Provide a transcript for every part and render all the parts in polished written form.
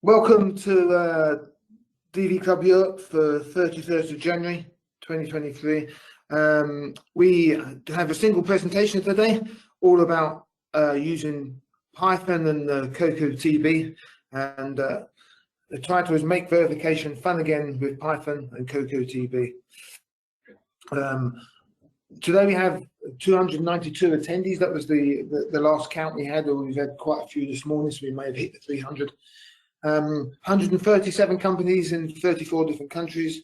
Welcome to DV Club Europe for 31st of January 2023. We have a single presentation today, all about using Python and Cocotb, and the title is Make Verification Fun Again with Python and Cocotb. Today we have 292 attendees. That was the last count we had, or we've had quite a few this morning, so we may have hit the 300. 137 companies in 34 different countries,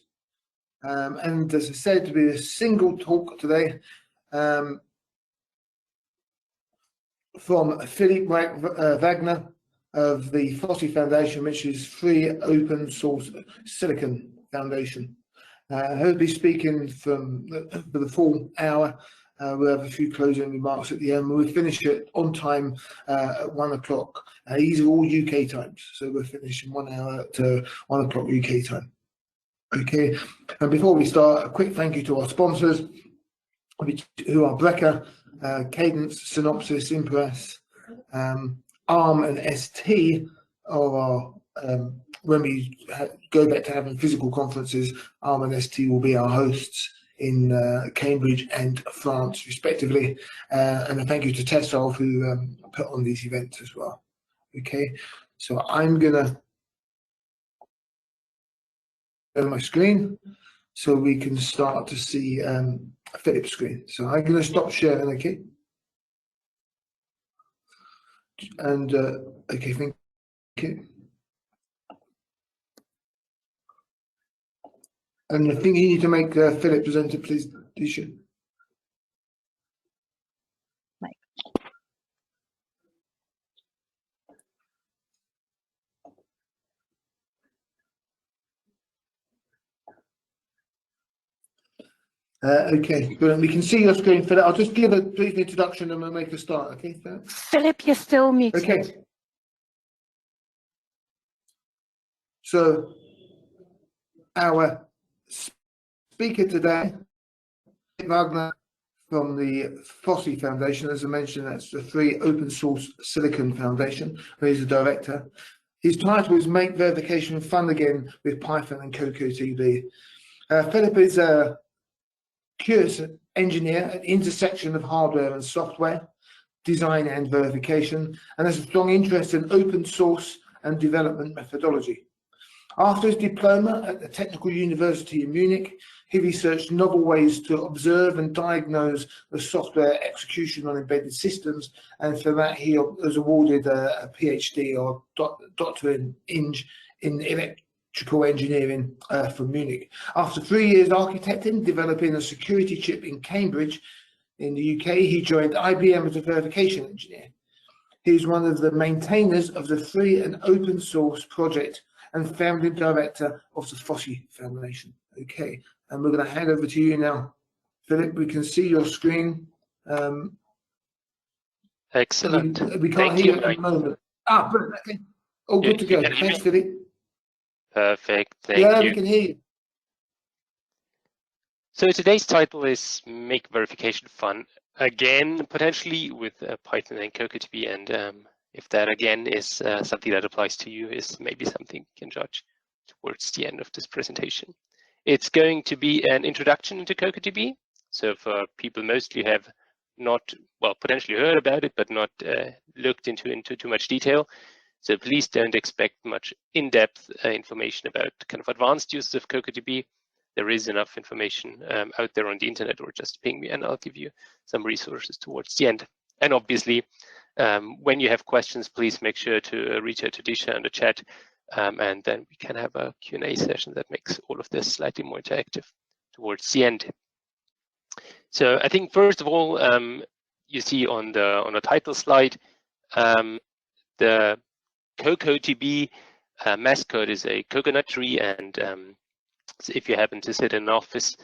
and as I said, to be a single talk today from Philipp Wagner of the FOSSI Foundation, which is Free Open Source Silicon Foundation. He'll be speaking for the full hour. We'll have a few closing remarks at the end. We'll finish it on time at 1 o'clock. These are all UK times, so we'll finish in 1 hour at 1 o'clock UK time. Okay, and before we start, a quick thank you to our sponsors, who are Brecker, Cadence, Synopsys, Impress, ARM and ST are our, when we go back to having physical conferences, ARM and ST will be our hosts in Cambridge and France, respectively. And a thank you to Testolf, who put on these events as well. Okay, so I'm gonna share my screen so we can start to see Philipp's screen. So I'm gonna stop sharing, okay? And okay, thank you. And I think you need to make Philipp presenter, please, Disha. Right. Okay, good. We can see your screen, Philipp. I'll just give a brief introduction and we'll make a start, okay? Philipp, you're still muted. Okay. So, our speaker today, Wagner from the FOSSI Foundation. As I mentioned, that's the Free Open Source Silicon Foundation, where he's the director. His title is Make Verification Fun Again with Python and Cocotb. Philipp is a curious engineer at the intersection of hardware and software, design and verification, and has a strong interest in open source and development methodology. After his diploma at the Technical University in Munich, he researched novel ways to observe and diagnose the software execution on embedded systems, and for that he was awarded a PhD or doctorate in electrical engineering from Munich. After 3 years architecting, developing a security chip in Cambridge in the UK, he joined IBM as a verification engineer. He is one of the maintainers of the free and open source project and founding director of the FOSSI Foundation. Okay, and we're going to hand over to you now, Philipp. We can see your screen. Excellent. We can't hear you at the moment. Ah, brilliant. Okay. All good to go. Thanks, Philipp. Perfect. Thank you. Yeah, we can hear you. So today's title is Make Verification Fun Again, potentially with Python and Cocotb, and if that again is something that applies to you, is maybe something you can judge towards the end of this presentation. It's going to be an introduction into Cocotb. So for people mostly have not, well, potentially heard about it, but not looked into too much detail. So please don't expect much in-depth information about kind of advanced uses of Cocotb. There is enough information out there on the internet, or just ping me and I'll give you some resources towards the end. And obviously, when you have questions, please make sure to reach out to Disha in the chat, and then we can have a Q&A session that makes all of this slightly more interactive towards the end. So I think first of all, you see on the title slide, the Cocotb mascot is a coconut tree, and so if you happen to sit in an office,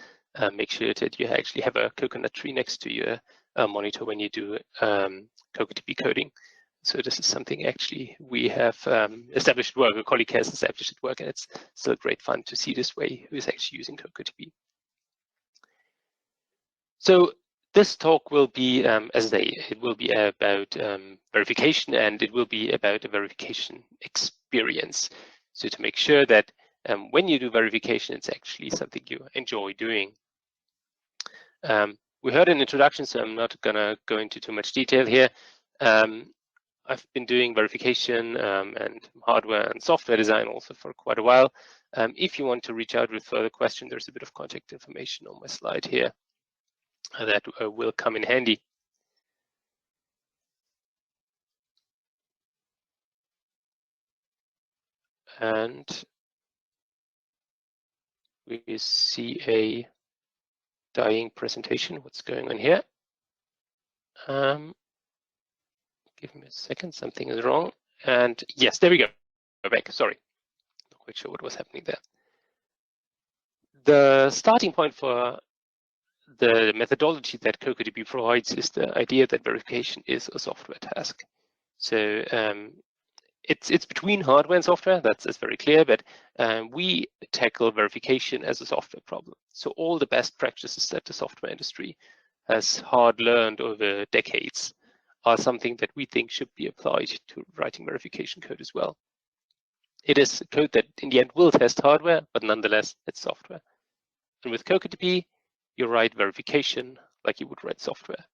make sure that you actually have a coconut tree next to your monitor when you do Cocotb coding. So this is something actually we have established at work, a colleague has established at work, and it's still great fun to see this way who is actually using Cocotb. So This talk will be, it will be about verification, and it will be about a verification experience. So to make sure that when you do verification, it's actually something you enjoy doing. We heard an introduction, so I'm not gonna go into too much detail here. I've been doing verification and hardware and software design also for quite a while. If you want to reach out with further questions, there's a bit of contact information on my slide here that will come in handy. And we see a dying presentation. What's going on here? Give me a second, something is wrong. And yes, there we go. We're back, sorry. Not quite sure what was happening there. The starting point for the methodology that Cocotb provides is the idea that verification is a software task. So it's between hardware and software, that's very clear, but we tackle verification as a software problem. So all the best practices that the software industry has hard learned over decades are something that we think should be applied to writing verification code as well. It is code that in the end will test hardware, but nonetheless it's software. And with Cocotb, you write verification like you would write software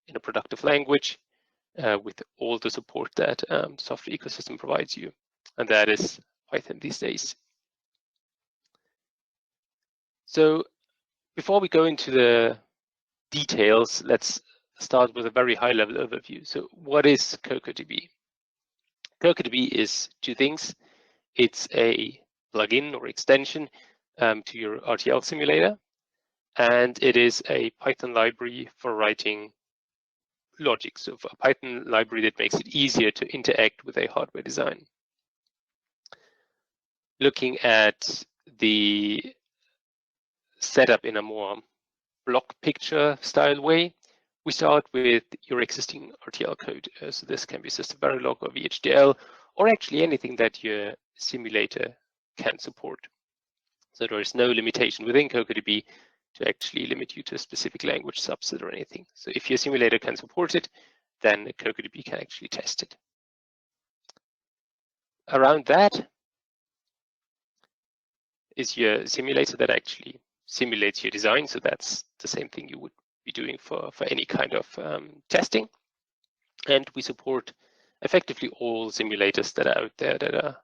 in a productive language with all the support that software ecosystem provides you. And that is Python these days. So before we go into the details, let's start with a very high level overview. So what is Cocotb? Cocotb is two things. It's a plugin or extension to your RTL simulator, and it is a Python library for writing logic. So a Python library that makes it easier to interact with a hardware design. Looking at the setup in a more block picture style way, we start with your existing RTL code. So this can be SystemVerilog or VHDL, or actually anything that your simulator can support. So there is no limitation within Cocotb to actually limit you to a specific language subset or anything. So if your simulator can support it, then Cocotb can actually test it. Around that is your simulator that actually simulates your design. So that's the same thing you would be doing for any kind of testing. And we support effectively all simulators that are out there that are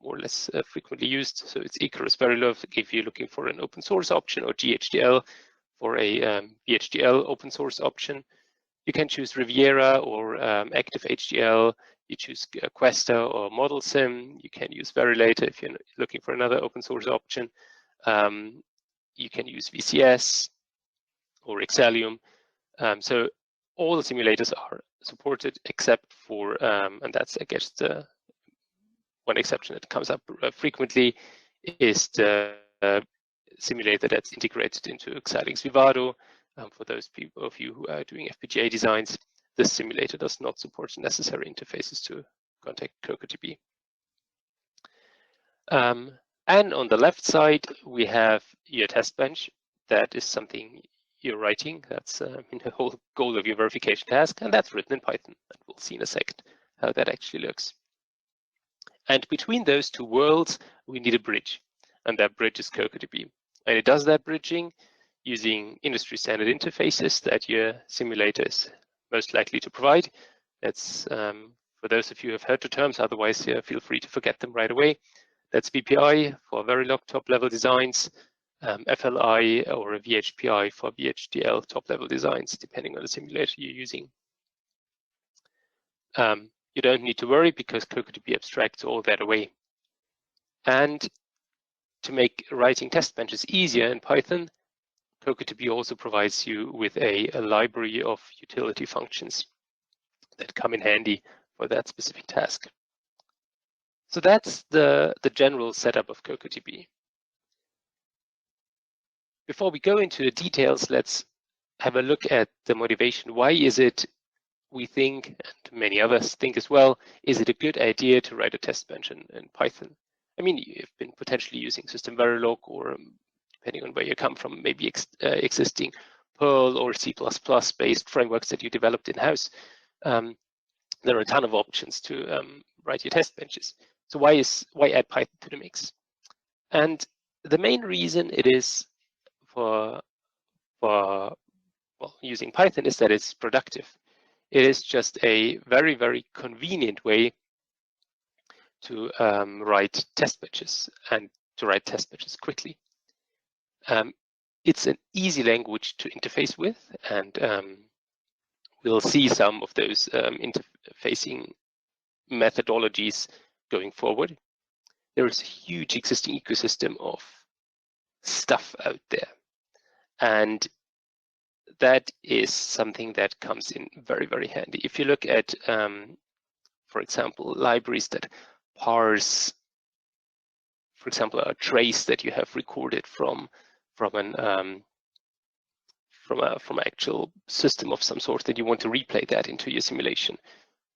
more or less frequently used. So it's Icarus, Verilog if you're looking for an open source option, or GHDL for a VHDL open source option. You can choose Riviera or Active HDL. You choose Questa or Model Sim. You can use Verilator if you're looking for another open source option. You can use VCS or Exalium. So all the simulators are supported except for, and that's I guess the one exception that comes up frequently, is the simulator that's integrated into Xilinx Vivado. For those people of you who are doing FPGA designs, this simulator does not support the necessary interfaces to contact Cocotb. And on the left side, we have your test bench. That is something you're writing. That's the whole goal of your verification task, and that's written in Python. And we'll see in a second how that actually looks. And between those two worlds, we need a bridge, and that bridge is Cocotb. And it does that bridging using industry standard interfaces that your simulator is most likely to provide. That's for those of you who have heard the terms, otherwise feel free to forget them right away. That's VPI for Verilog top-level designs, FLI or a VHPI for VHDL top-level designs, depending on the simulator you're using. You don't need to worry because Cocotb abstracts all that away. And to make writing test benches easier in Python, Cocotb also provides you with a library of utility functions that come in handy for that specific task. So that's the general setup of Cocotb. Before we go into the details, let's have a look at the motivation. Why is it we think, and many others think as well, is it a good idea to write a test bench in Python? I mean, you've been potentially using SystemVerilog or depending on where you come from, maybe existing Perl or C++ based frameworks that you developed in-house, there are a ton of options to write your test benches. So why add Python to the mix? And the main reason it is for using Python is that it's productive. It is just a very, very convenient way to write test benches and to write test benches quickly. It's an easy language to interface with, and we'll see some of those interfacing methodologies going forward. There is a huge existing ecosystem of stuff out there, and that is something that comes in very, very handy. If you look at, for example, libraries that parse, for example, a trace that you have recorded from an actual system of some sort that you want to replay that into your simulation,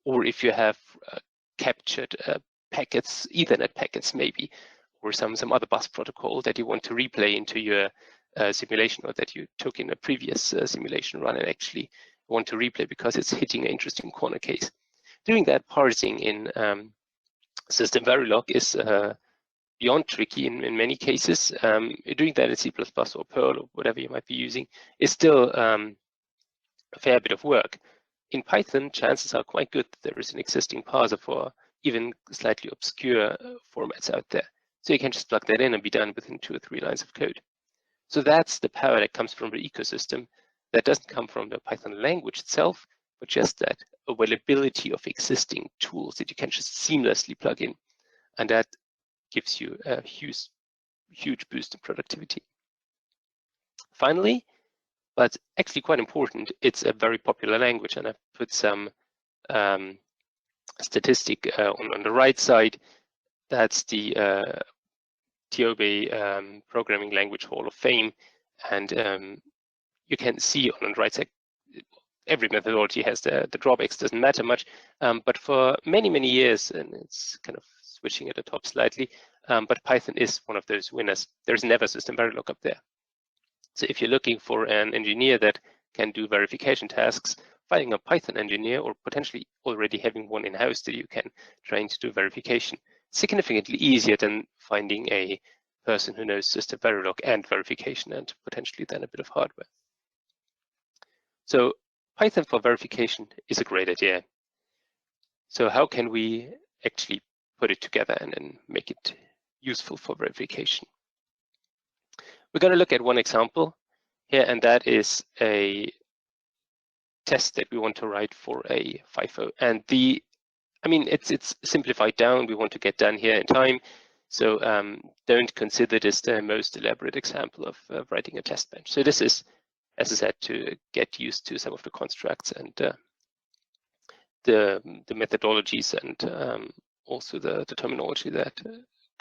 or if you have captured packets, Ethernet packets maybe, or some other bus protocol that you want to replay into your simulation, or that you took in a previous simulation run and actually want to replay because it's hitting an interesting corner case. Doing that parsing in SystemVerilog is beyond tricky in many cases. Doing that in C++ or Perl or whatever you might be using is still a fair bit of work. In Python, chances are quite good that there is an existing parser for even slightly obscure formats out there. So you can just plug that in and be done within 2 or 3 lines of code. So that's the power that comes from the ecosystem. That doesn't come from the Python language itself, but just that availability of existing tools that you can just seamlessly plug in. And that gives you a huge boost in productivity. Finally, but actually quite important, it's a very popular language, and I've put some statistic on the right side. That's the TOB Programming Language Hall of Fame, and you can see on the right side, every methodology has the drawbacks, doesn't matter much, but for many years, and it's kind of switching at the top slightly, but Python is one of those winners. There's never SystemVerilog up there. So if you're looking for an engineer that can do verification tasks, finding a Python engineer, or potentially already having one in-house that you can train to do verification, significantly easier than finding a person who knows SystemVerilog and verification, and potentially then a bit of hardware. So Python for verification is a great idea. So how can we actually put it together and make it useful for verification? We're going to look at one example here, and that is a test that we want to write for a FIFO. And it's simplified down. We want to get done here in time. So don't consider this the most elaborate example of writing a test bench. So this is, as I said, to get used to some of the constructs and the methodologies and also the terminology that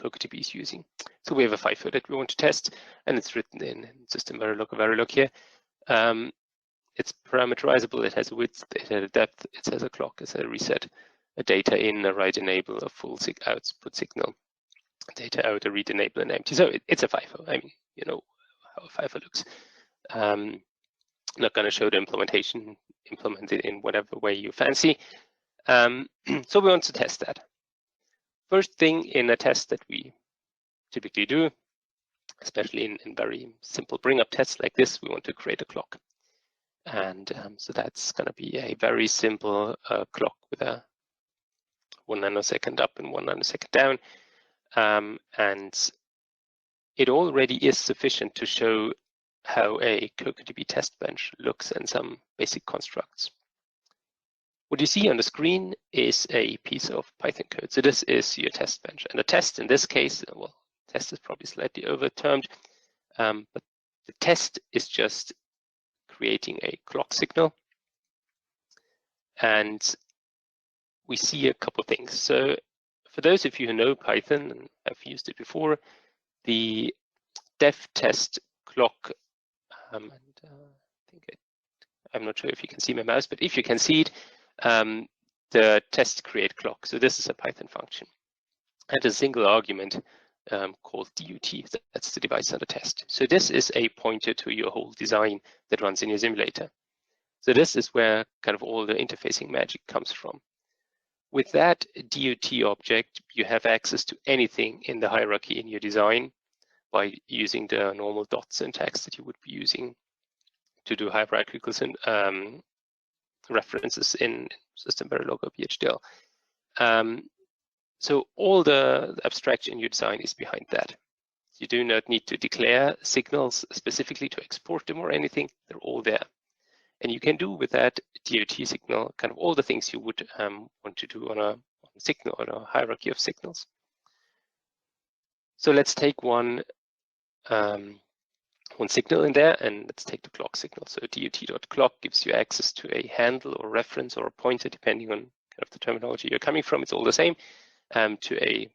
Cocotb is using. So we have a FIFO that we want to test, and it's written in SystemVerilog or Verilog here. It's parameterizable, it has a width, it has a depth, it has a clock, it has a reset, a data in, a write enable, a full output signal, data out, a read enable, and empty. So it's a FIFO. I mean, you know how a FIFO looks. I'm not going to show the implementation, implement it in whatever way you fancy. So we want to test that. First thing in a test that we typically do, especially in very simple bring up tests like this, we want to create a clock. And so that's going to be a very simple clock with a 1 nanosecond up and 1 nanosecond down. And it already is sufficient to show how a Cocotb test bench looks and some basic constructs. What you see on the screen is a piece of Python code. So this is your test bench. And the test in this case, well, test is probably slightly over-termed, but the test is just creating a clock signal. And we see a couple of things. So for those of you who know Python and have used it before, the def test clock, I'm not sure if you can see my mouse, but if you can see it, the test create clock. So this is a Python function. And a single argument called DUT. That's the device under test. So this is a pointer to your whole design that runs in your simulator. So this is where kind of all the interfacing magic comes from. With that DUT object, you have access to anything in the hierarchy in your design by using the normal dot syntax that you would be using to do hierarchical references in SystemVerilog or VHDL. So all the abstraction in your design is behind that. You do not need to declare signals specifically to export them or anything. They're all there. And you can do with that DOT signal kind of all the things you would want to do on a signal or a hierarchy of signals. So let's take one signal in there, and let's take the clock signal. So DOT.clock gives you access to a handle or reference or a pointer, depending on kind of the terminology you're coming from. It's all the same, to a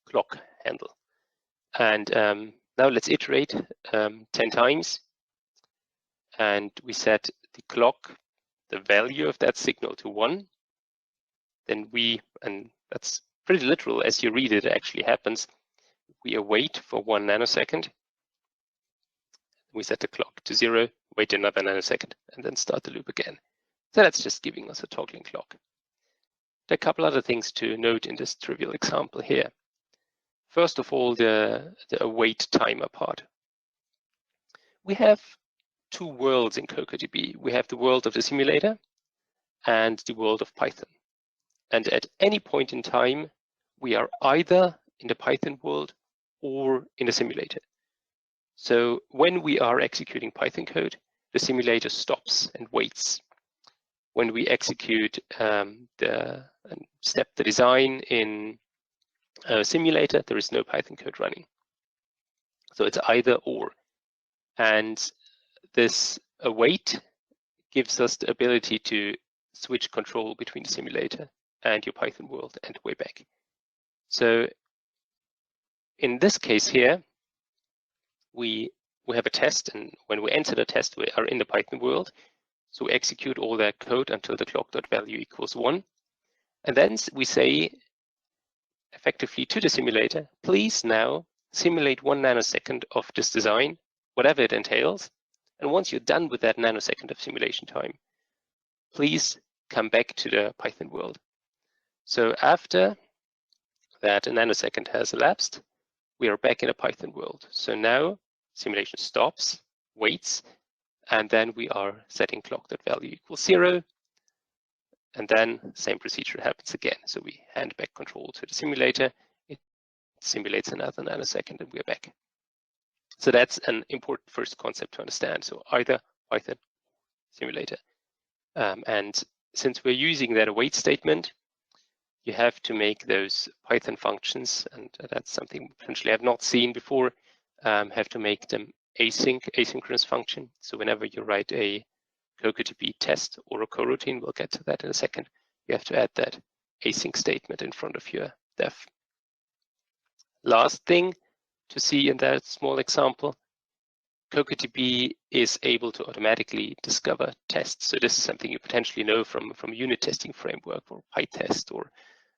clock handle. And now let's iterate 10 times. And we set the clock, the value of that signal to 1. Then and that's pretty literal, as you read it, it actually happens. We await for 1 nanosecond. We set the clock to 0, wait another nanosecond, and then start the loop again. So that's just giving us a toggling clock. There are a couple other things to note in this trivial example here. First of all, the await timer part. We have 2 worlds in Cocotb. We have the world of the simulator and the world of Python. And at any point in time, we are either in the Python world or in the simulator. So when we are executing Python code, the simulator stops and waits. When we execute the design in a simulator, there is no Python code running. So it's either or. And this await gives us the ability to switch control between the simulator and your Python world and way back. So in this case here, we have a test, and when we enter the test, we are in the Python world. So we execute all that code until the clock.value equals 1. And then we say effectively to the simulator, please now simulate 1 nanosecond of this design, whatever it entails. And once you're done with that nanosecond of simulation time, please come back to the Python world. So after that a nanosecond has elapsed, we are back in a Python world. So now simulation stops, waits, and then we are setting clock.value equals 0. And then same procedure happens again. So we hand back control to the simulator. It simulates another nanosecond and we're back. So that's an important first concept to understand. So either Python simulator. And since we're using that await statement, you have to make those Python functions, and that's something potentially I've not seen before, have to make them asynchronous function. So whenever you write a Cocotb test or a coroutine, we'll get to that in a second, you have to add that async statement in front of your def. Last thing to see in that small example, Cocotb is able to automatically discover tests. So this is something you potentially know from a unit testing framework or PyTest or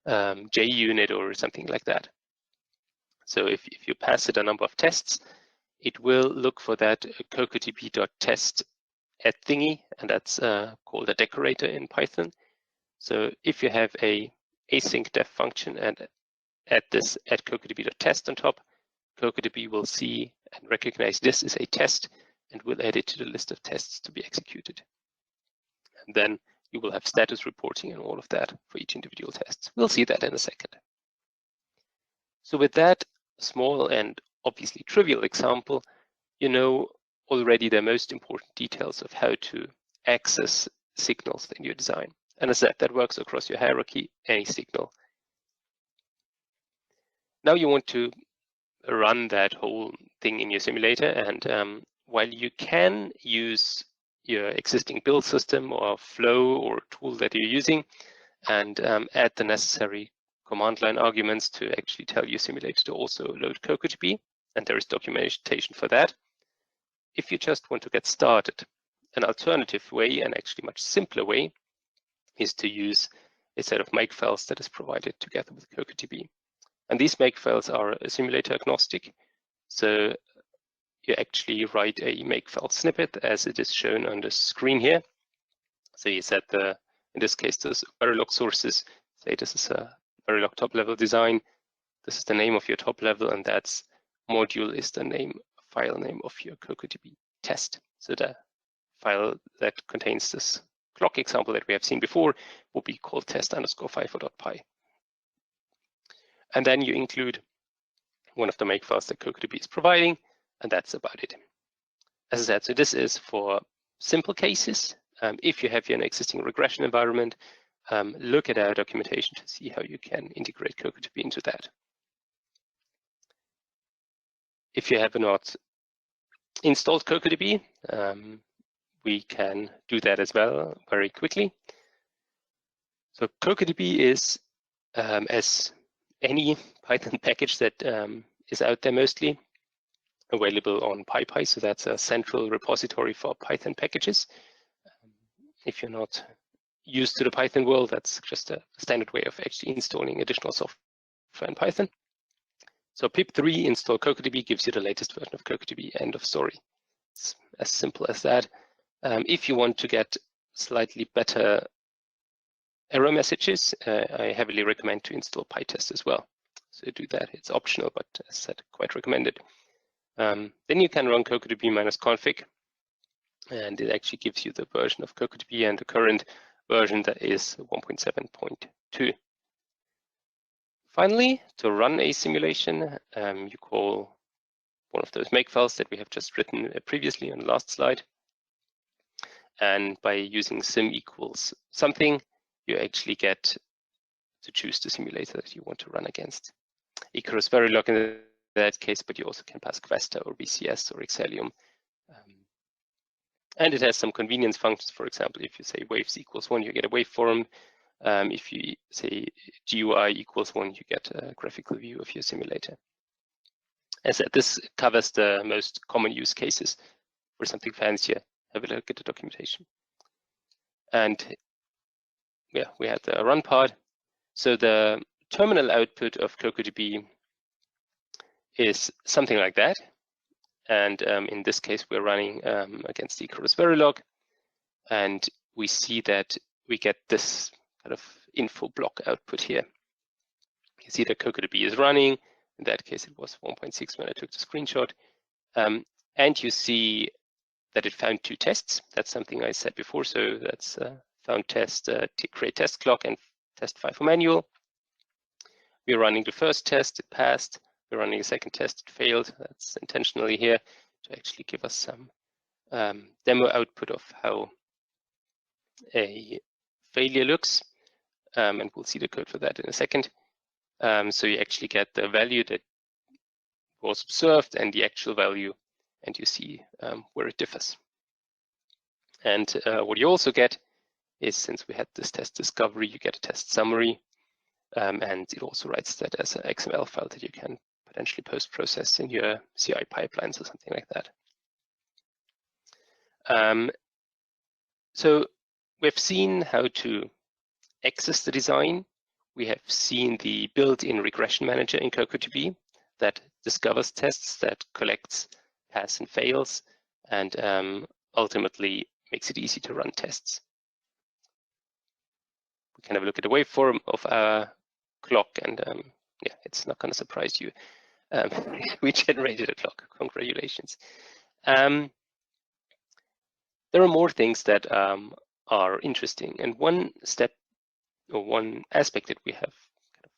JUnit or something like that. So if you pass it a number of tests, it will look for that cocotb.test at thingy, and that's called a decorator in Python. So if you have a async def function and add this at cocotb.test on top, Cocotb will see and recognize this is a test and will add it to the list of tests to be executed. And then you will have status reporting and all of that for each individual test. We'll see that in a second. So with that small and obviously trivial example, you know already the most important details of how to access signals in your design. And as I said, that works across your hierarchy, any signal. Now you want to run that whole thing in your simulator, and while you can use your existing build system or flow or tool that you're using and add the necessary command line arguments to actually tell your simulator to also load Cocotb, and there is documentation for that. If you just want to get started, an alternative way, and actually much simpler way, is to use a set of makefiles that is provided together with Cocotb. And these makefiles are simulator agnostic. So you actually write a makefile snippet as it is shown on the screen here. So you set the, in this case, this Verilog sources. Say this is a Verilog top level design. This is the name of your top level, and that's module is the name, file name of your Cocotb test. So the file that contains this clock example that we have seen before will be called test_FIFO.py. And then you include one of the makefiles that Cocotb is providing, and that's about it. As I said, so this is for simple cases. If you have an existing regression environment, look at our documentation to see how you can integrate Cocotb into that. If you have not installed Cocotb, we can do that as well very quickly. So Cocotb is, as any Python package that is out there, mostly available on PyPy. So that's a central repository for Python packages. If you're not used to the Python world, that's just a standard way of actually installing additional software in Python. So pip3 install Cocotb gives you the latest version of Cocotb, end of story. It's as simple as that. If you want to get slightly better error messages, I heavily recommend to install PyTest as well. So do that, it's optional, but as said, quite recommended. Then you can run Cocotb -config, and it actually gives you the version of Cocotb, and the current version that is 1.7.2. Finally, to run a simulation, you call one of those makefiles that we have just written previously on the last slide. And by using sim equals something, you actually get to choose the simulator that you want to run against. Icarus Verilog in that case, but you also can pass Questa or VCS or Excellium. And it has some convenience functions. For example, if you say waves equals 1, you get a waveform. If you say GUI equals 1, you get a graphical view of your simulator. As I said, this covers the most common use cases. For something fancier, have a look at the documentation. And yeah, we had the run part. So the terminal output of Cocotb is something like that. And in this case, we're running against Icarus Verilog. And we see that we get this kind of info block output here. You see that Cocotb is running. In that case, it was 1.6 when I took the screenshot. And you see that it found 2 tests. That's something I said before. So that's found test, create test clock, and test FIFO manual. We're running the first test, it passed. We're running a second test, it failed. That's intentionally here to actually give us some demo output of how a failure looks. And we'll see the code for that in a second. So you actually get the value that was observed and the actual value, and you see where it differs. And what you also get is, since we had this test discovery, you get a test summary, and it also writes that as an XML file that you can potentially post-process in your CI pipelines or something like that. So we've seen how to access the design. We have seen the built-in regression manager in Cocotb that discovers tests, that collects pass and fails, and ultimately makes it easy to run tests. We can have a look at the waveform of our clock, and yeah, it's not going to surprise you. We generated a clock. Congratulations. There are more things that are interesting, and one step or one aspect that we have kind of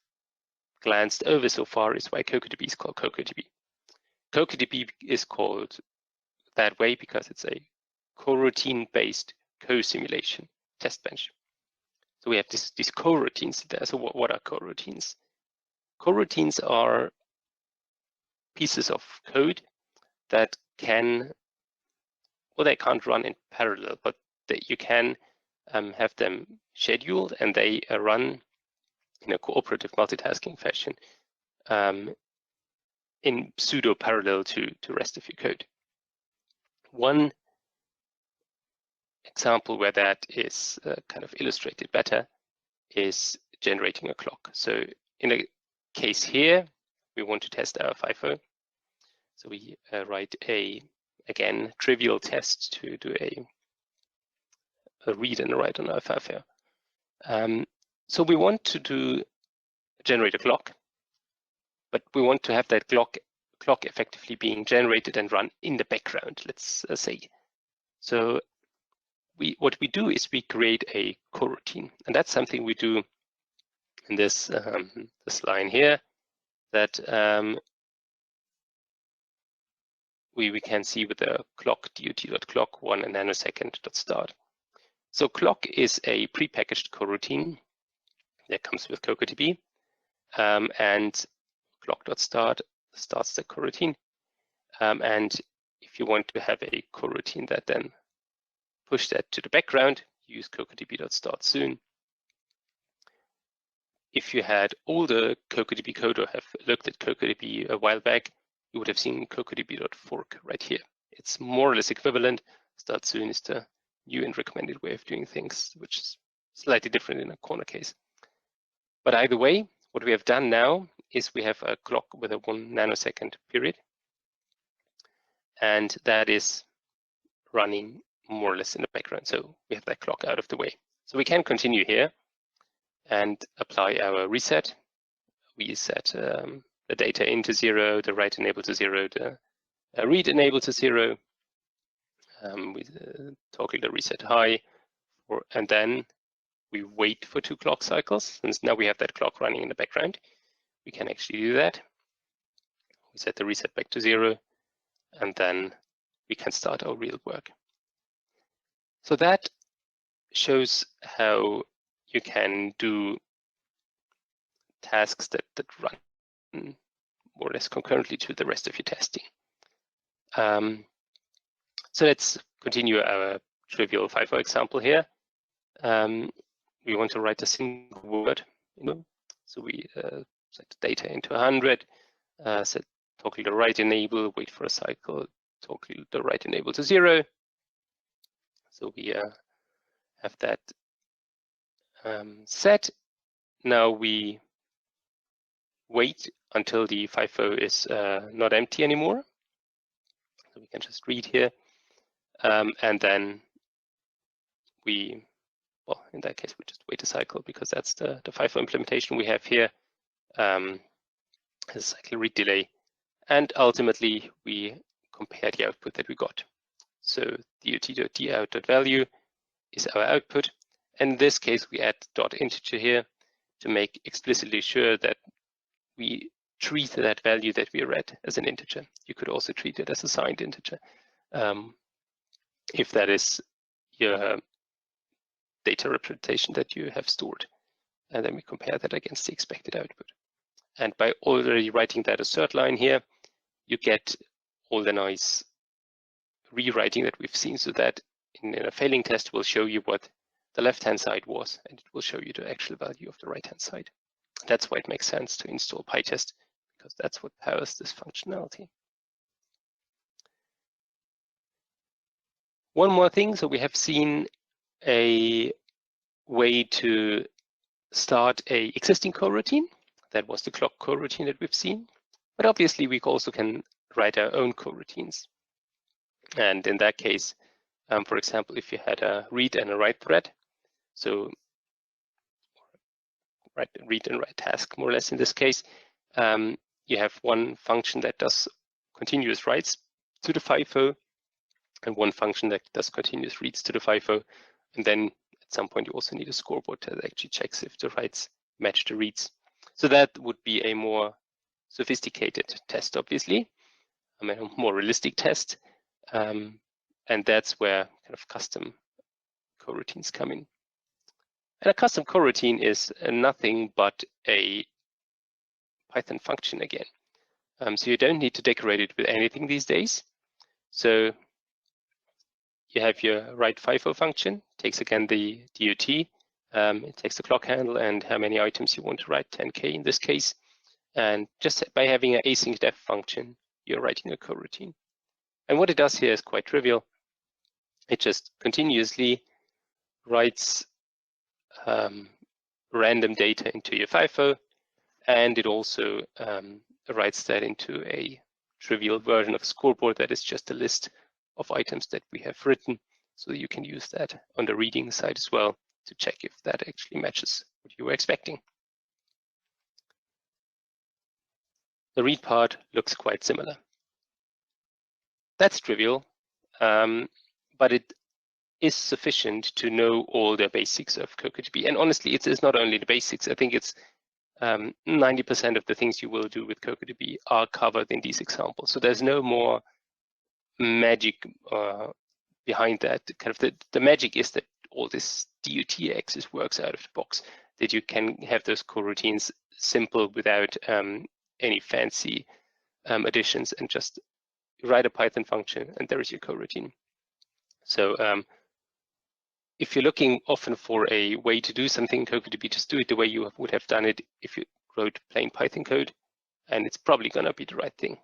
glanced over so far is why Cocotb is called Cocotb. Cocotb is called that way because it's a coroutine-based co-simulation test bench. So we have these coroutines there. So what are coroutines? Coroutines are pieces of code that can, well, they can't run in parallel, but that you can have them scheduled, and they run in a cooperative multitasking fashion in pseudo parallel to the rest of your code. One example where that is kind of illustrated better is generating a clock. So in a case here, we want to test our FIFO. So we write a, again, trivial test to do a read and a write on our FIFO. So we want to generate a clock, but we want to have that clock effectively being generated and run in the background, let's say. So what we do is we create a coroutine, and that's something we do in this line here that we can see with the clock dot.clock 1 nanosecond.start. So clock is a prepackaged coroutine that comes with Cocotb, and clock.start starts the coroutine. And if you want to have a coroutine that then push that to the background, use cocotb.start soon. If you had older Cocotb code or have looked at Cocotb a while back, you would have seen cocotb.fork right here. It's more or less equivalent. Start soon is the new and recommended way of doing things, which is slightly different in a corner case. But either way, what we have done now is we have a clock with a 1 nanosecond period, and that is running more or less in the background. So we have that clock out of the way. So we can continue here and apply our reset. We set the data into 0, the write enable to 0, the read enable to 0. We toggle the reset high, and then we wait for 2 clock cycles. Since now we have that clock running in the background, we can actually do that. We set the reset back to 0, and then we can start our real work. So that shows how you can do tasks that run more or less concurrently to the rest of your testing. So let's continue our trivial FIFO example here. We want to write a single word, so we set the data into 100, set toggle the write enable, wait for a cycle, toggle the write enable to 0. So we have that set. Now we wait until the FIFO is not empty anymore. So we can just read here. And then we, well, in that case, we just wait a cycle because that's the FIFO implementation we have here. Has a cycle read delay. And ultimately, we compare the output that we got. So dot.dout.value is our output. And in this case, we add .integer here to make explicitly sure that we treat that value that we read as an integer. You could also treat it as a signed integer if that is your data representation that you have stored. And then we compare that against the expected output. And by already writing that assert line here, you get all the nice rewriting that we've seen, so that in a failing test will show you what the left-hand side was, and it will show you the actual value of the right-hand side. That's why it makes sense to install PyTest, because that's what powers this functionality. One more thing, so we have seen a way to start a existing coroutine. That was the clock coroutine that we've seen. But obviously we also can write our own coroutines. And in that case, for example, if you had a read and a write thread, so read and write task more or less in this case, you have one function that does continuous writes to the FIFO and one function that does continuous reads to the FIFO. And then at some point you also need a scoreboard that actually checks if the writes match the reads. So that would be a more sophisticated test, obviously, a more realistic test. And that's where kind of custom coroutines come in. And a custom coroutine is nothing but a Python function again. So you don't need to decorate it with anything these days. So you have your write FIFO function, takes again the DOT, it takes the clock handle and how many items you want to write, 10K in this case. And just by having an async def function, you're writing a coroutine. And what it does here is quite trivial. It just continuously writes random data into your FIFO, and it also writes that into a trivial version of a scoreboard that is just a list of items that we have written, so you can use that on the reading side as well to check if that actually matches what you were expecting. The read part looks quite similar. That's trivial, but it is sufficient to know all the basics of Cocotb. And honestly, it's not only the basics. I think it's 90% of the things you will do with Cocotb are covered in these examples. So there's no more magic behind that. Kind of the magic is that all this DUT access works out of the box, that you can have those coroutines simple without any fancy additions, and just write a Python function and there is your coroutine. So if you're looking often for a way to do something in Cocotb, just do it the way you would have done it if you wrote plain Python code, and it's probably going to be the right thing.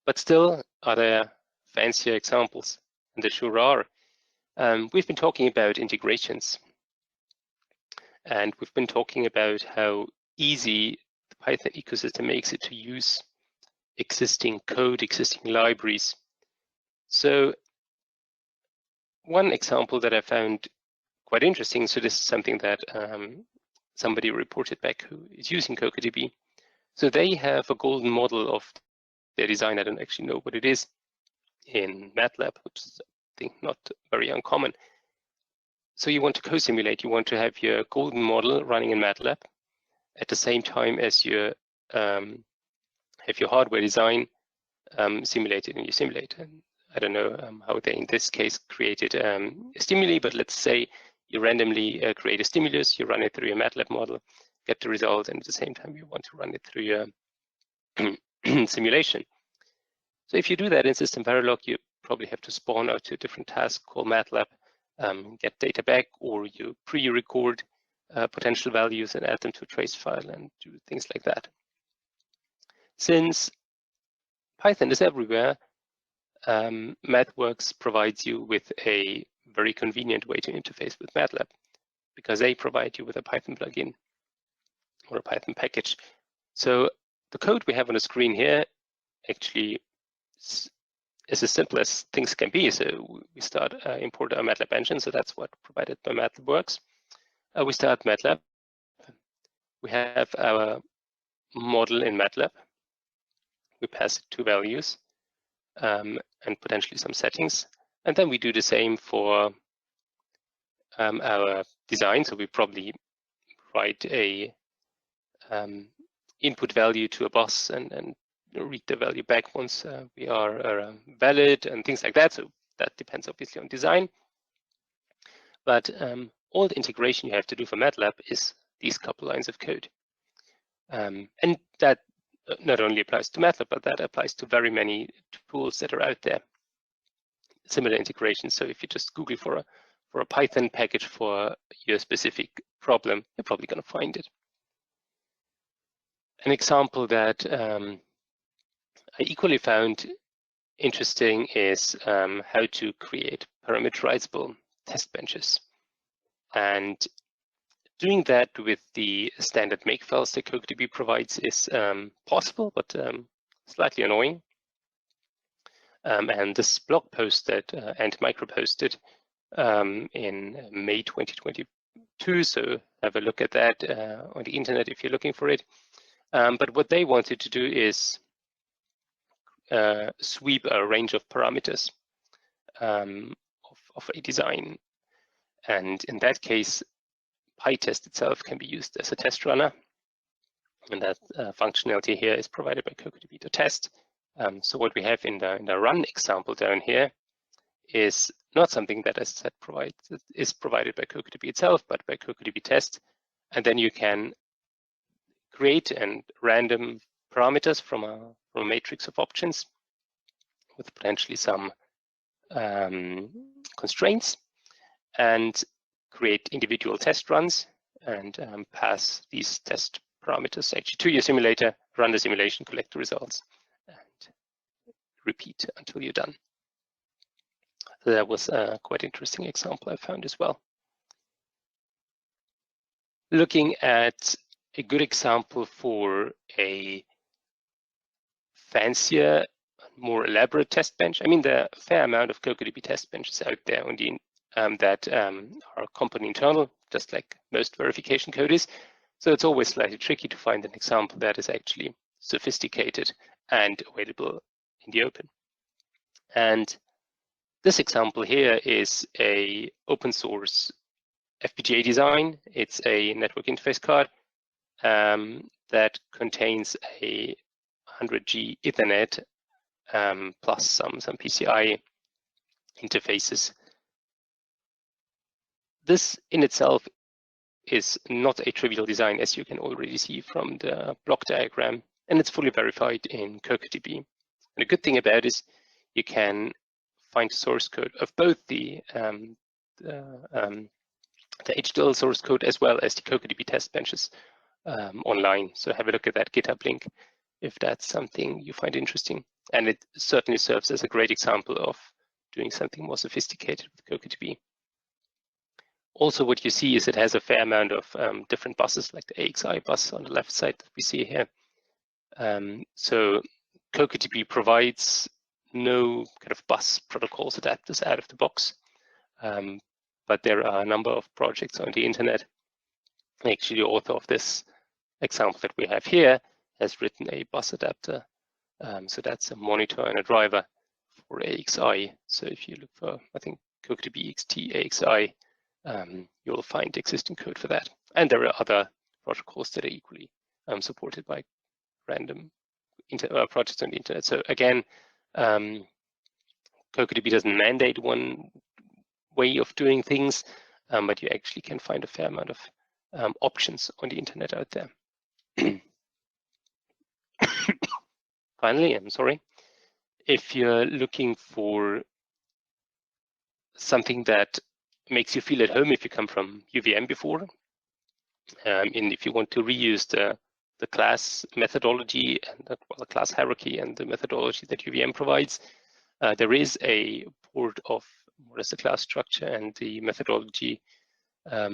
But still, are there fancier examples? And there sure are. We've been talking about integrations, and we've been talking about how easy the Python ecosystem makes it to use existing code, existing libraries. So one example that I found quite interesting, so this is something that somebody reported back who is using Cocotb. So they have a golden model of their design. I don't actually know what it is in MATLAB, which is, I think, not very uncommon. So you want to co-simulate, you want to have your golden model running in MATLAB at the same time as you have your hardware design simulated in your simulator. I don't know how they, in this case, created a stimuli, but let's say you randomly create a stimulus, you run it through your MATLAB model, get the result, and at the same time you want to run it through your simulation. So if you do that in SystemVerilog, you probably have to spawn out to a different task called MATLAB, get data back, or you pre-record potential values and add them to a trace file and do things like that. Since Python is everywhere, MathWorks provides you with a very convenient way to interface with MATLAB, because they provide you with a Python plugin or a Python package. So the code we have on the screen here actually is as simple as things can be. So we start import our MATLAB engine, so that's what provided by MathWorks. We start MATLAB. We have our model in MATLAB. We pass it two values and potentially some settings. And then we do the same for our design. So we probably write a input value to a bus and read the value back once we are valid and things like that. So that depends obviously on design. But all the integration you have to do for MATLAB is these couple lines of code. And that not only applies to MATLAB, but that applies to very many tools that are out there. Similar integration. So if you just Google for a Python package for your specific problem, you're probably going to find it. An example that I equally found interesting is how to create parameterizable test benches. And doing that with the standard makefiles that Cocotb provides is possible, but slightly annoying. And this blog post that Micro posted in May 2022, so have a look at that on the internet if you're looking for it. But what they wanted to do is sweep a range of parameters of a design. And in that case, PyTest itself can be used as a test runner. And that functionality here is provided by Cocotb.test. So what we have in the run example down here is not something that is provided by Cocotb itself, but by Cocotb.test. And then you can create and random parameters from a matrix of options with potentially some constraints, and create individual test runs and pass these test parameters actually to your simulator, run the simulation, collect the results, and repeat until you're done. So that was a quite interesting example I found as well. Looking at a good example for a fancier, more elaborate test bench. I mean, there are a fair amount of Cocotb test benches out there on the that are company internal, just like most verification code is. So it's always slightly tricky to find an example that is actually sophisticated and available in the open. And this example here is a open source FPGA design. It's a network interface card that contains a 100G Ethernet plus some PCI interfaces. This in itself is not a trivial design, as you can already see from the block diagram, and it's fully verified in Cocotb. And the good thing about it is you can find source code of both the VHDL source code as well as the Cocotb test benches online. So have a look at that GitHub link if that's something you find interesting. And it certainly serves as a great example of doing something more sophisticated with Cocotb. Also, what you see is it has a fair amount of different buses, like the AXI bus on the left side that we see here. So Cocotb provides no kind of bus protocols adapters out of the box, but there are a number of projects on the internet. Actually, the author of this example that we have here has written a bus adapter. So that's a monitor and a driver for AXI. So if you look for, I think, Cocotb EXT AXI, you'll find existing code for that. And there are other protocols that are equally supported by random projects on the internet. So again, Cocotb doesn't mandate one way of doing things, but you actually can find a fair amount of options on the internet out there. Finally, I'm sorry, if you're looking for something that makes you feel at home if you come from UVM before, and if you want to reuse the class methodology and the class hierarchy and the methodology that UVM provides, there is a port of more or less the class structure and the methodology of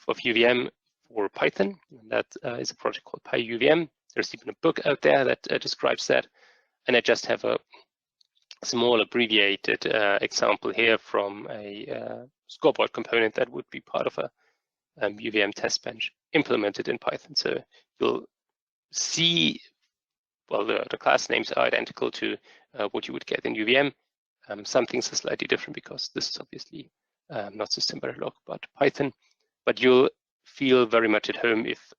UVM for Python. And that is a project called PyUVM. There's even a book out there that describes that. And I just have a small abbreviated example here from a scoreboard component that would be part of a UVM test bench implemented in Python. So you'll see, well, the class names are identical to what you would get in UVM. Some things are slightly different because this is obviously not SystemVerilog, but Python. But you'll feel very much at home if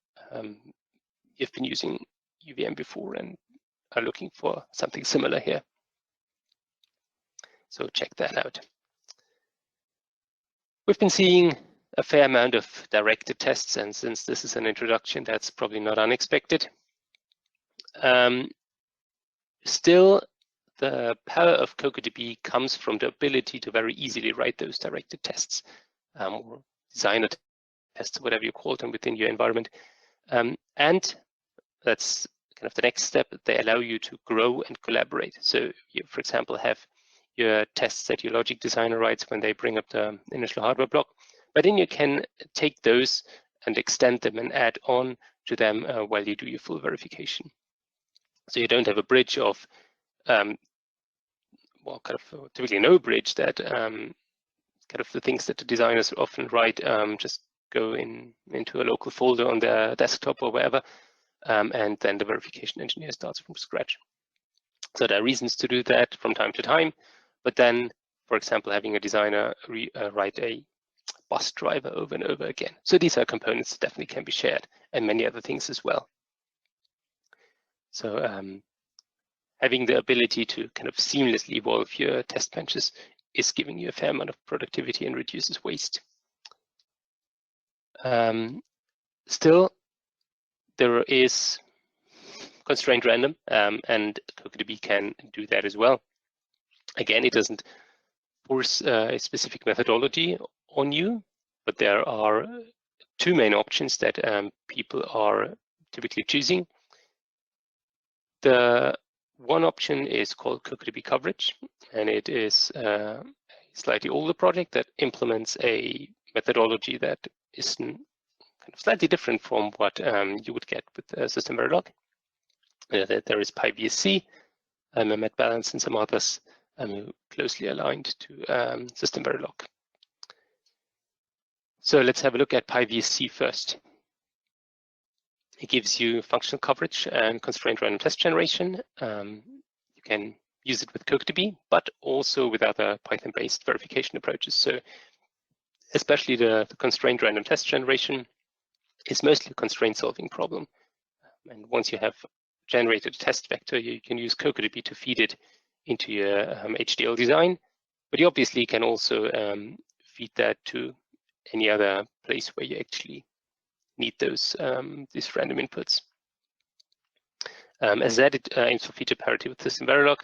you've been using UVM before and are looking for something similar here. So check that out. We've been seeing a fair amount of directed tests, and since this is an introduction, that's probably not unexpected. Still, the power of Cocotb comes from the ability to very easily write those directed tests, or designer tests, whatever you call them within your environment. And that's kind of the next step. They allow you to grow and collaborate. So you, for example, have your tests that your logic designer writes when they bring up the initial hardware block, but then you can take those and extend them and add on to them while you do your full verification. So you don't have a bridge of, well, kind of typically no bridge that kind of the things that the designers often write just go into a local folder on their desktop or wherever, and then the verification engineer starts from scratch. So there are reasons to do that from time to time, but then, for example, having a designer write a bus driver over and over again. So these are components that definitely can be shared, and many other things as well. So having the ability to kind of seamlessly evolve your test benches is giving you a fair amount of productivity and reduces waste. Still, there is constraint random, and Cocotb can do that as well. Again, it doesn't force a specific methodology on you, but there are two main options that people are typically choosing. The one option is called Cocotb coverage, and it is a slightly older project that implements a methodology that is kind kind of slightly different from what you would get with SystemVerilog. There is PyVSC, a met balance, and some others closely aligned to SystemVerilog. So let's have a look at PyVSC first. It gives you functional coverage and constraint random test generation. You can use it with Cocotb, but also with other Python-based verification approaches. So especially the constraint random test generation is mostly a constraint solving problem. And once you have generated a test vector, you can use Cocotb to feed it into your HDL design, but you obviously can also feed that to any other place where you actually need those these random inputs. As I said, it aims for feature parity with SystemVerilog,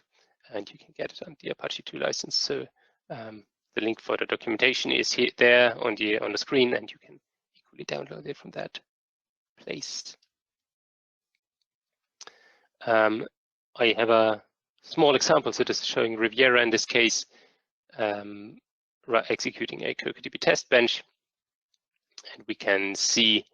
and you can get it on the Apache 2 license. So the link for the documentation is here there on the screen, and you can equally download it from that place. I have a small example. So this is showing Riviera in this case executing a Cocotb test bench, and we can see.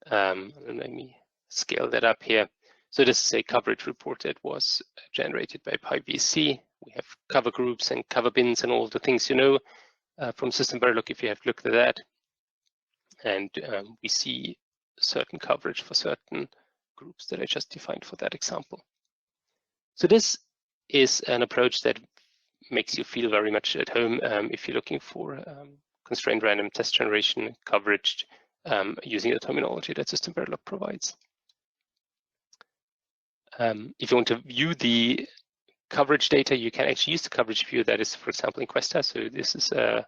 Let me scale that up here. So this is a coverage report that was generated by PyVSC. We have cover groups and cover bins and all the things you know from SystemVerilog if you have looked at that. And we see certain coverage for certain groups that I just defined for that example. So this is an approach that makes you feel very much at home if you're looking for constrained random test generation coverage using the terminology that SystemVerilog provides. If you want to view the coverage data, you can actually use the coverage view that is, for example, in Questa. So this is a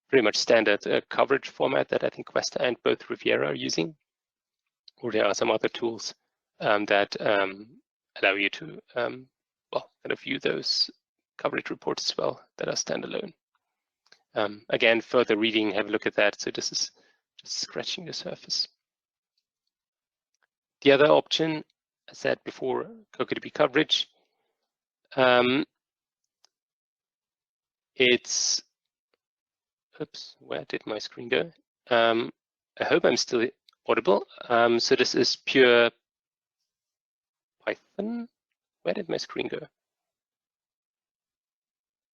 pretty much standard coverage format that I think Questa and both Riviera are using. Or there are some other tools that allow you to well, kind of view those coverage reports as well that are standalone. Again, further reading, have a look at that. So this is just scratching the surface. The other option, I said before, Cocotb coverage. It's, oops, where did my screen go? I hope I'm still audible. So this is pure Python. Where did my screen go?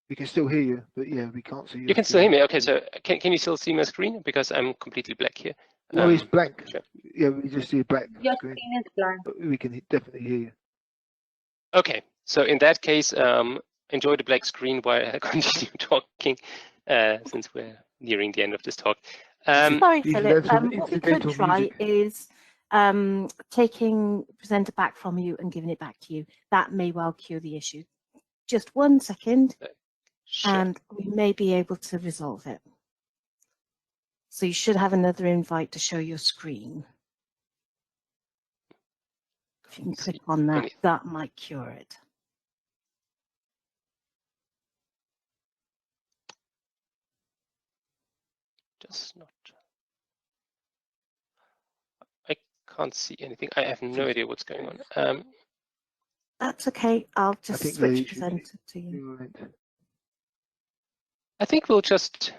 We can still hear you, but yeah, we can't see you. You can still hear me. Okay, so can you still see my screen? Because I'm completely black here. No, it's blank. Sure. Yeah, we just see a black Your screen. screen is blank. But we can definitely hear you. Okay, so in that case, enjoy the black screen while I continue talking, since we're nearing the end of this talk. Sorry, you Philip. can have some What we could incidental try music. is taking presenter back from you and giving it back to you. That may well cure the issue. Just 1 second, Sure. and we may be able to resolve it. So you should have another invite to show your screen. If you can click on that, that might cure it. Just not. I can't see anything. I have no idea what's going on. That's okay. I'll just think switch they should presenter to you. Right. I think we'll just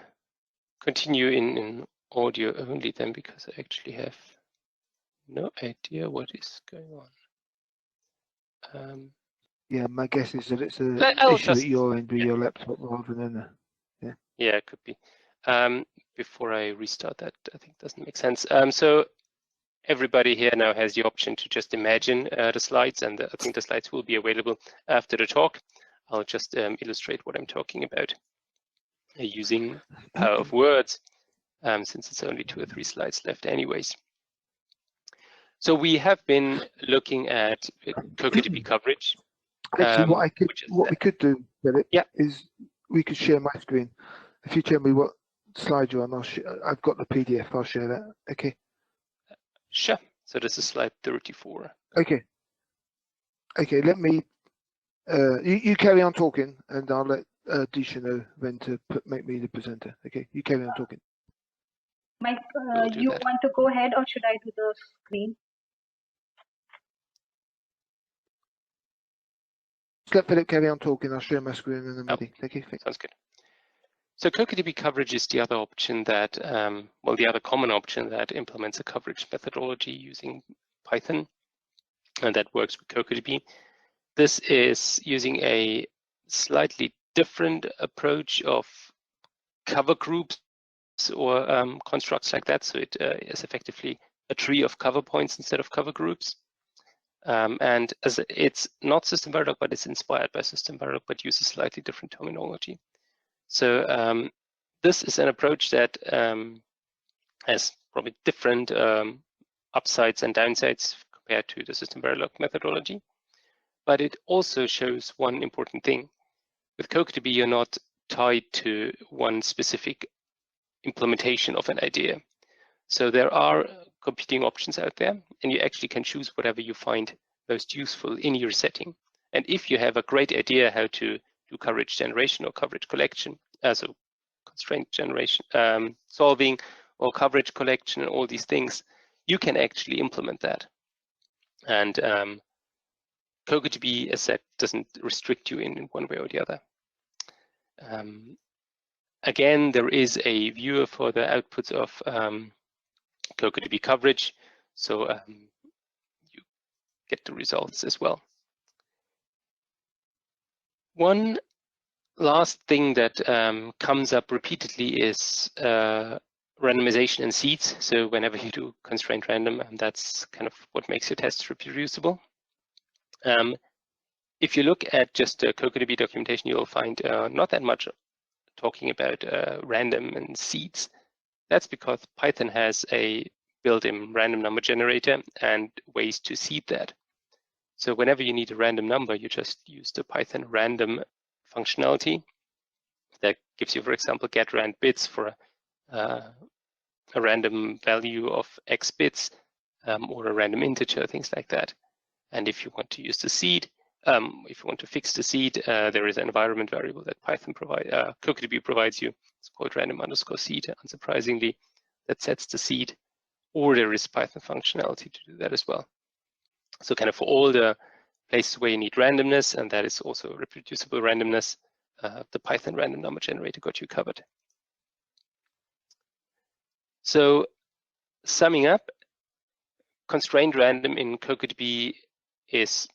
continue in audio only then, because I actually have no idea what is going on. Yeah, my guess is that it's an I'll issue just, at your end with your laptop rather than yeah, it could be. Before I restart that, I think doesn't make sense. So everybody here now has the option to just imagine the slides, and I think the slides will be available after the talk. I'll just illustrate what I'm talking about using power of words, since it's only 2 or 3 slides left anyways. So we have been looking at Cocotb coverage. Actually, what we could do, Philip, yeah, is we could share my screen. If you tell me what slide you're on, I've got the PDF. I'll share that. Okay. Sure. So this is slide 34. Okay. Okay. Let me. You carry on talking, and I'll let Disha know when to make me the presenter. Okay. You carry on talking. Mike, you want to go ahead, or should I do the screen? Just let Philip carry on talking. I'll share my screen in a minute. Okay. Thanks. Sounds good. So Cocotb coverage is the other option that, well, the other common option that implements a coverage methodology using Python, and that works with Cocotb. This is using a slightly different approach of cover groups or constructs like that. So it is effectively a tree of cover points instead of cover groups. And as it's not SystemVerilog, but it's inspired by SystemVerilog, but uses slightly different terminology. So this is an approach that has probably different upsides and downsides compared to the SystemVerilog methodology. But it also shows one important thing. With Cocotb, you're not tied to one specific implementation of an idea. So there are competing options out there, and you actually can choose whatever you find most useful in your setting. And if you have a great idea how to do coverage generation or coverage collection, so constraint generation, solving or coverage collection and all these things, you can actually implement that. And Cocotb, as said, doesn't restrict you in one way or the other. Again, there is a viewer for the outputs of Cocotb coverage, so you get the results as well. One last thing that comes up repeatedly is randomization and seeds. So whenever you do constraint random, that's kind of what makes your tests reproducible. If you look at just the Cocotb documentation, you'll find not that much talking about random and seeds. That's because Python has a built-in random number generator and ways to seed that. So whenever you need a random number, you just use the Python random functionality that gives you, for example, get rand bits for a random value of X bits or a random integer, things like that. And if you want to use the seed, if you want to fix the seed, there is an environment variable that Cocotb provides you. It's called random_seed, unsurprisingly, that sets the seed, or there is Python functionality to do that as well. So kind of for all the places where you need randomness, and that is also reproducible randomness, the Python random number generator got you covered. So summing up, constrained random in Cocotb is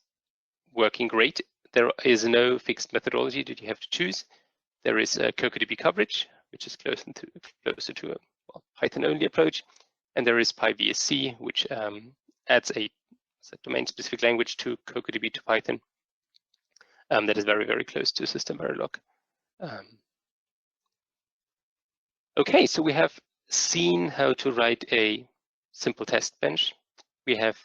working great. There is no fixed methodology that you have to choose. There is a Cocotb coverage, which is closer to a Python-only approach, and there is PyVSC, which adds a domain-specific language to Cocotb to Python that is very, very close to SystemVerilog. Okay, so we have seen how to write a simple test bench. We have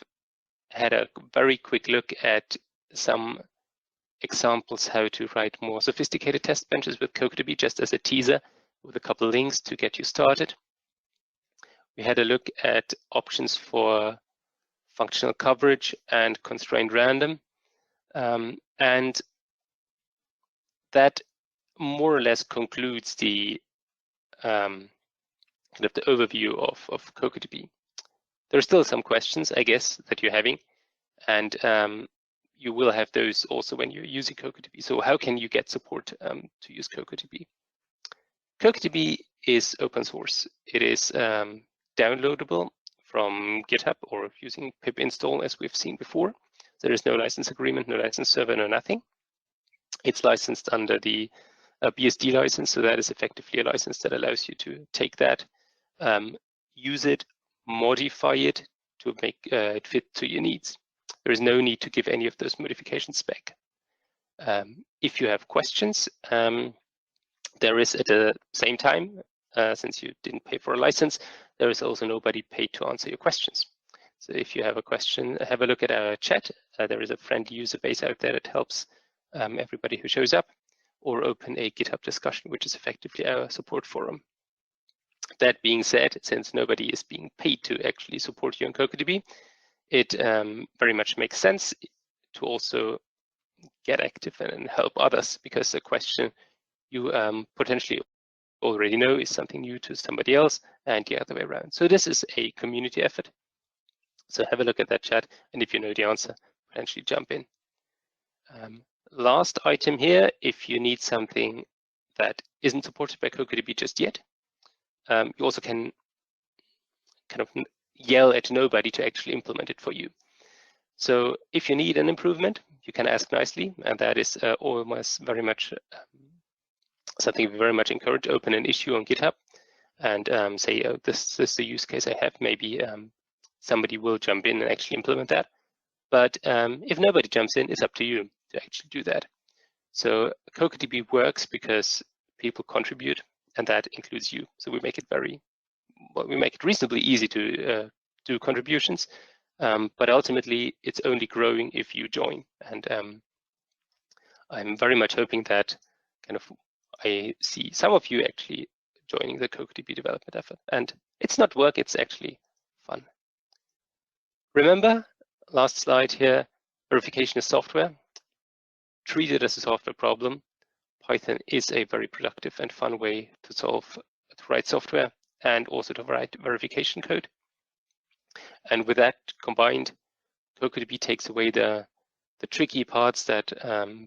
had a very quick look at some examples how to write more sophisticated test benches with Cocotb, just as a teaser with a couple links to get you started. We had a look at options for functional coverage and constrained random, and that more or less concludes the kind of the overview of Cocotb. There are still some questions, I guess, that you're having, and you will have those also when you're using Cocotb. So how can you get support to use Cocotb? Cocotb is open source. It is downloadable from GitHub or using pip install, as we've seen before. There is no license agreement, no license server, no nothing. It's licensed under the BSD license, so that is effectively a license that allows you to take that, use it, modify it to make it fit to your needs. There is no need to give any of those modifications back. If you have questions, there is at the same time, since you didn't pay for a license, there is also nobody paid to answer your questions. So if you have a question, have a look at our chat. There is a friendly user base out there that helps everybody who shows up, or open a GitHub discussion, which is effectively our support forum. That being said, since nobody is being paid to actually support you on Cocotb, it very much makes sense to also get active and help others, because the question you potentially already know is something new to somebody else, and the other way around. So this is a community effort. So have a look at that chat, and if you know the answer, potentially jump in. Last item here, if you need something that isn't supported by Cocotb just yet. You also can kind of yell at nobody to actually implement it for you. So if you need an improvement, you can ask nicely, and that is almost very much something we very much encourage. Open an issue on GitHub and say, oh, this is the use case I have. Maybe somebody will jump in and actually implement that. But if nobody jumps in, it's up to you to actually do that. So Cocotb works because people contribute, and that includes you. So we make it we make it reasonably easy to do contributions, but ultimately it's only growing if you join. And I'm very much hoping that I see some of you actually joining the Cocotb development effort. And it's not work, it's actually fun. Remember, last slide here, verification is software. Treat it as a software problem. Python is a very productive and fun way to write software and also to write verification code. And with that combined, Cocotb takes away the tricky parts that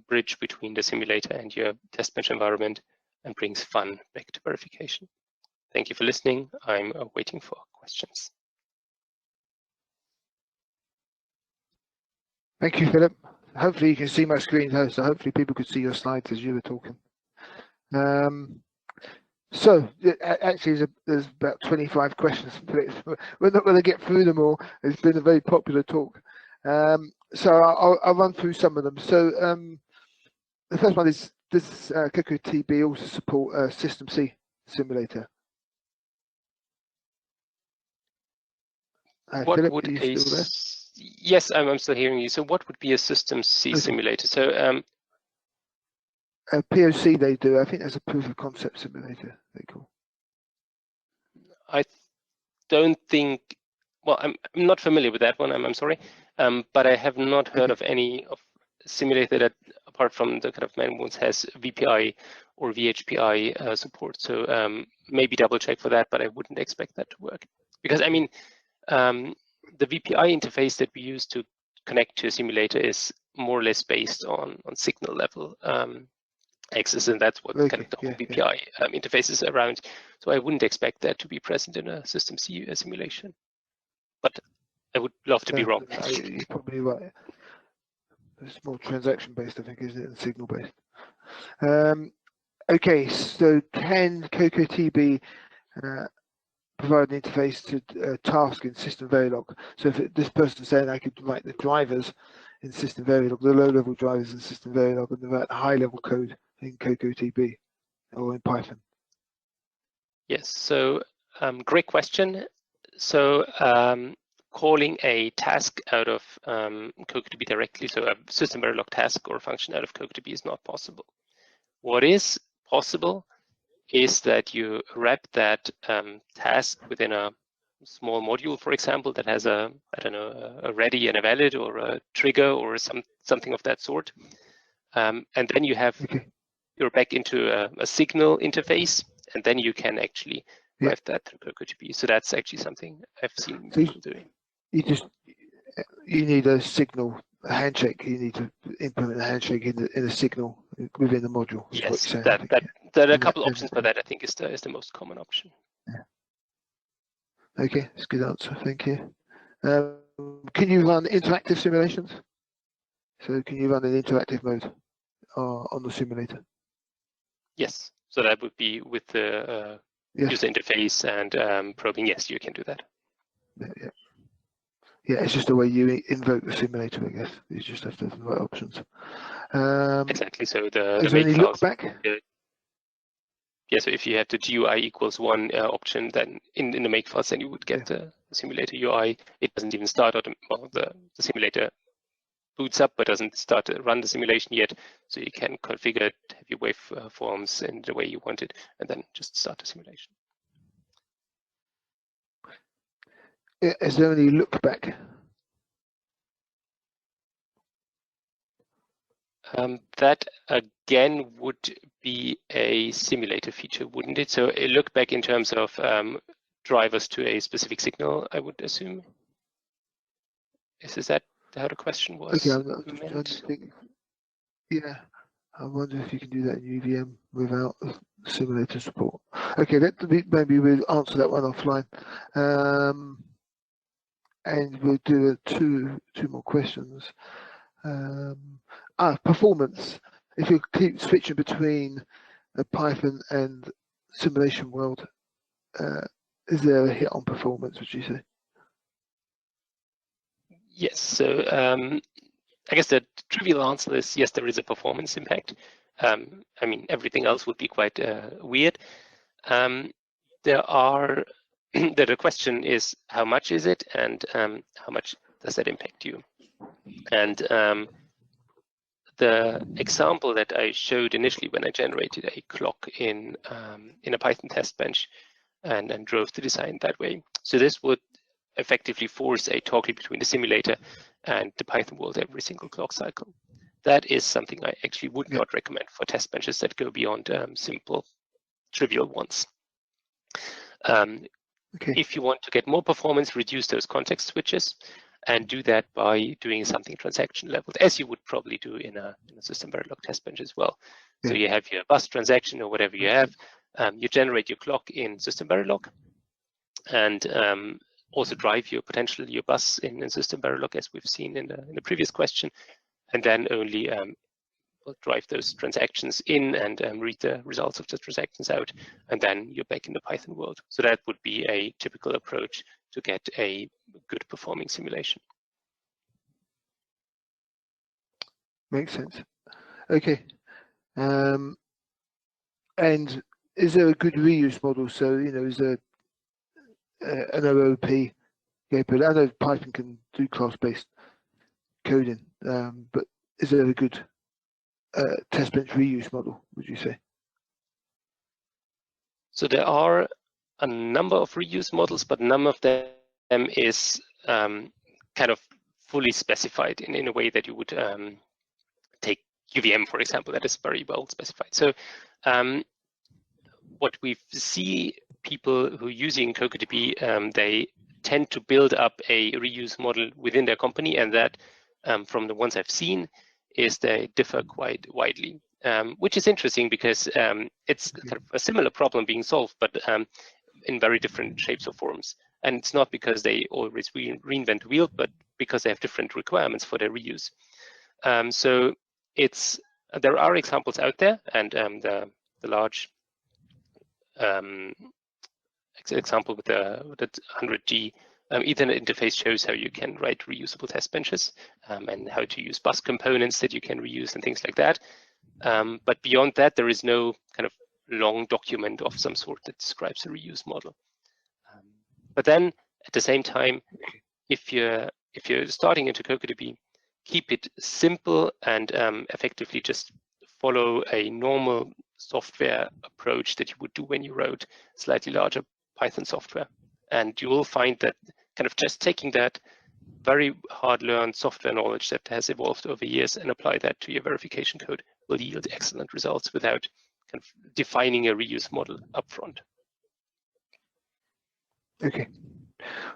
bridge between the simulator and your test bench environment and brings fun back to verification. Thank you for listening. I'm waiting for questions. Thank you, Philip. Hopefully you can see my screen, so hopefully people could see your slides as you were talking. So actually there's about 25 questions. We're not going to get through them all. It's been a very popular talk. So I'll run through some of them. So the first one is, does Cocotb also support a System C simulator? Philip, are you still there? Yes, I'm still hearing you. So what would be a System C simulator? So a POC they do. I think there's a proof of concept simulator they call. I don't think. Well, I'm not familiar with that one. I'm sorry, but I have not heard of any of simulator that, apart from the kind of main ones, has VPI or VHPI support. So maybe double check for that, but I wouldn't expect that to work because I mean. The VPI interface that we use to connect to a simulator is more or less based on signal level access, and that's what kind of the whole VPI interface is around. So I wouldn't expect that to be present in a System C simulation, but I would love to be wrong. You're probably right. It's more transaction based, I think, isn't it, than signal based. Okay, so can Cocotb provide an interface to task in SystemVerilog? So if this person's saying I could write the drivers in SystemVerilog, the low-level drivers in SystemVerilog, and write high-level code in Cocotb or in Python. Yes, so great question. So calling a task out of Cocotb directly, so a SystemVerilog task or function out of Cocotb is not possible. What is possible is that you wrap that task within a small module, for example, that has a a ready and a valid or a trigger or something of that sort, and then you have you're back into a signal interface, and then you can actually write that through Cocotb. So that's actually something I've seen people doing. You need a signal, a handshake. You need to implement a handshake in a signal within the module. Yes, there are a couple options, but that I think is the most common option. Yeah. Okay, that's a good answer. Thank you. Can you run interactive simulations? So can you run in interactive mode on the simulator? Yes. So that would be with the user interface and probing. Yes, you can do that. Yeah, it's just the way you invoke the simulator, I guess. You just have to have the right options. Exactly. So the is there any look back? Yeah, so if you have the GUI = 1 option, then in the make files, then you would get the simulator UI. It doesn't even start well, the simulator boots up, but doesn't start to run the simulation yet. So you can configure it, have your waveforms in the way you want it, and then just start the simulation. Is there any look back? That again would be a simulator feature, wouldn't it? So a look back in terms of drivers to a specific signal, I would assume. Is that how the question was? Okay, I'm trying to think. Yeah, I wonder if you can do that in UVM without simulator support. Okay, maybe we'll answer that one offline. And we'll do two more questions. Performance. If you keep switching between Python and simulation world, is there a hit on performance, would you say? Yes, so I guess the trivial answer is yes, there is a performance impact. I mean, everything else would be quite weird. There are, the question is how much is it, and how much does that impact you? And the example that I showed initially when I generated a clock in a Python test bench and drove the design that way. So this would effectively force a toggle between the simulator and the Python world every single clock cycle. That is something I actually would not recommend for test benches that go beyond simple, trivial ones. If you want to get more performance, reduce those context switches, and do that by doing something transaction leveled, as you would probably do in a SystemVerilog test bench as well. So you have your bus transaction or whatever you have, you generate your clock in SystemVerilog, and also drive your bus in SystemVerilog, as we've seen in the previous question, and then only drive those transactions in and read the results of the transactions out, and then you're back in the Python world. So that would be a typical approach to get a good performing simulation. Makes sense. Okay. And is there a good reuse model? So, you know, is there an OOP? Yeah, but I know Python can do class-based coding, but is there a good test bench reuse model, would you say? So there are a number of reuse models, but none of them is kind of fully specified in a way that you would take UVM, for example, that is very well specified. So what we see people who are using Cocotb, they tend to build up a reuse model within their company, and that from the ones I've seen is they differ quite widely, which is interesting because it's kind of a similar problem being solved, but in very different shapes or forms. And it's not because they always reinvent the wheel, but because they have different requirements for their reuse. So there are examples out there, and the large example with the 100G Ethernet interface shows how you can write reusable test benches and how to use bus components that you can reuse and things like that. But beyond that, there is no kind of long document of some sort that describes a reuse model. But then at the same time, if you're starting into Cocotb, keep it simple and effectively just follow a normal software approach that you would do when you wrote slightly larger Python software. And you will find that kind of just taking that very hard-learned software knowledge that has evolved over years and apply that to your verification code will yield excellent results without kind of defining a reuse model upfront. Okay.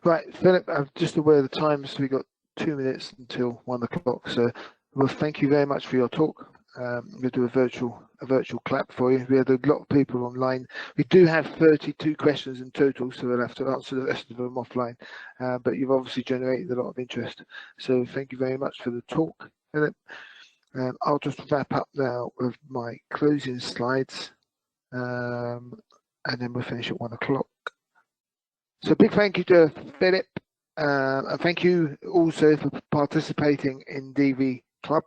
Right, Philip, I'm just aware of the time, so we've got 2 minutes until 1 o'clock. So, well, thank you very much for your talk. I'm going to do a virtual clap for you. We had a lot of people online. We do have 32 questions in total, so we'll have to answer the rest of them offline. But you've obviously generated a lot of interest. So thank you very much for the talk, Philip. I'll just wrap up now with my closing slides, and then we'll finish at 1 o'clock. So big thank you to Philip, and thank you also for participating in DV Club.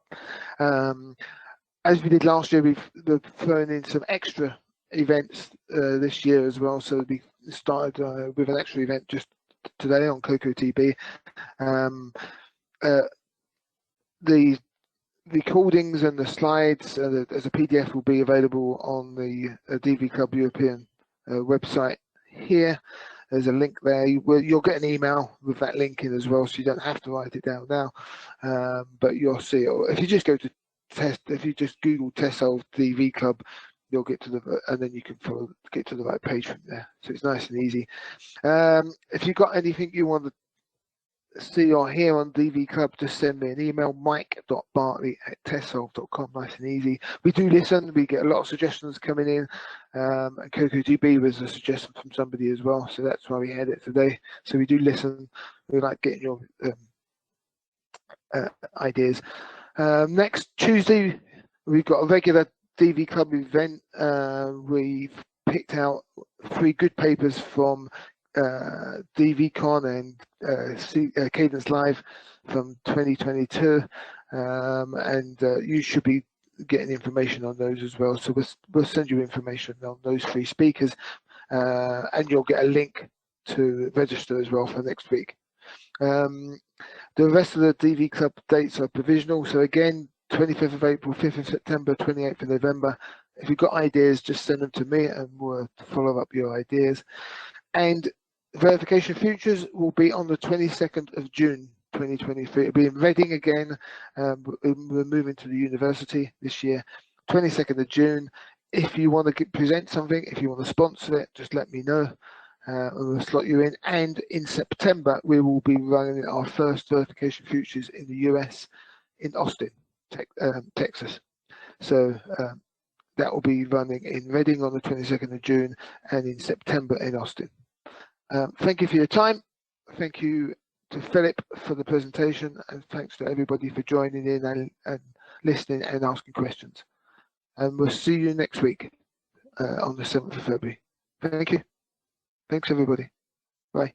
As we did last year, we've thrown in some extra events this year as well. So we started with an extra event just today on Cocotb. The recordings and the slides as a PDF will be available on the DV Club European website here. There's a link there. You'll get an email with that link in as well, so you don't have to write it down now. But you'll see it. If you just go to if you just Google TestSolve DV Club, you'll get to and then you can get to the right page from there. So it's nice and easy. If you've got anything you want see or hear on DV Club, just send me an email, mike.bartley@testsolve.com, nice and easy. We do listen, we get a lot of suggestions coming in, and Cocotb was a suggestion from somebody as well, so that's why we had it today. So we do listen, we like getting your ideas. Next Tuesday, we've got a regular DV Club event. We've picked out 3 good papers from DVCon and Cadence Live from 2022, and you should be getting information on those as well. So we'll send you information on those 3 speakers, and you'll get a link to register as well for next week. The rest of the DV Club dates are provisional. So again, 25th of April, 5th of September, 28th of November. If you've got ideas, just send them to me and we'll follow up your ideas. And Verification Futures will be on the 22nd of June 2023. It'll be in Reading again. We're moving to the university this year. 22nd of June. If you want to present something, if you want to sponsor it, just let me know. And we'll slot you in. And in September, we will be running our first Verification Futures in the US, in Austin, Texas. So that will be running in Reading on the 22nd of June and in September in Austin. Thank you for your time. Thank you to Philip for the presentation, and thanks to everybody for joining in and listening and asking questions. And we'll see you next week on the 7th of February. Thank you. Thanks, everybody. Bye.